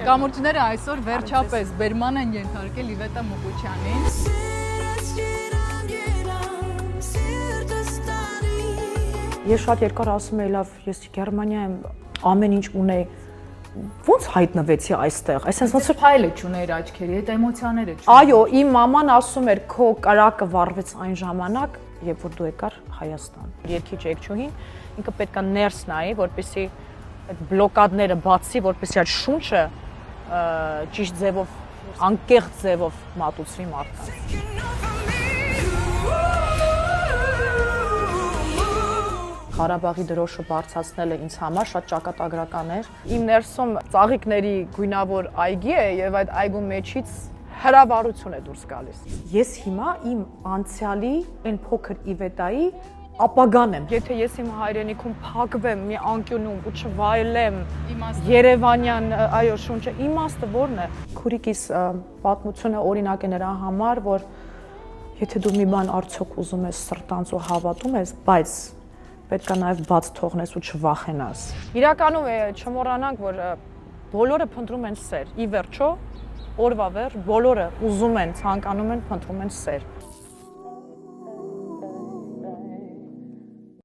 Կամուրջները այսօր վերջապես բերման են ենթարկել Իվետա Մուկուչյանին։ Ես շատ երկար ասում էի, լավ, ես Գերմանիա եմ, ամեն ինչ ունեի, ոնց հայտնվեցի այստեղ, այսինքն ոնց փայլը չուներ աչքերի հետ, էմոցիաները չուներ։ Այո, իմ մաման ասում էր, քո կրակը վառվեց այն ժամանակ, երբ որ դու եկար Հայաստան։ Երկիչ եկչուհին ինքը պետք է ներս նայի, որպեսզի այդ բլոկադները բացի, որպեսզի այդ շունչը ճիշտ ձևով, անկեղծ ձևով մատուցվի մարդկանց։ Ղարաբաղի դրոշը բարձրացնելը ինձ համար շատ ճակատագրական էր։ Իմ ներսում ծաղիկների գույնավոր այգի է եւ այդ այգու մեջից հրավառություն է դուրս գալիս։ Ես հիմա իմ անցյալի այն փոքր Իվետայի ապագան եմ։ Եթե ես իմ հայրենիքում փակվեմ մի անկյունում ու չվայելեմ Երևանյան, այո, շունչը, իմաստը ո՞րն է։ Քուրիկիս պատմությունը օրինակ է նրա համար, որ եթե դու մի բան արդյոք ուզում ես սրտանց ու հավատում ես, բայց պետք է նաև բաց թողնես ու չվախենաս։ Իրականում չմոռանանք, որ բոլորը փնտրում են սեր։ Ի վերջո, օրվա վերջ բոլորը ուզում են, ցանկանում են, փնտրում են սեր։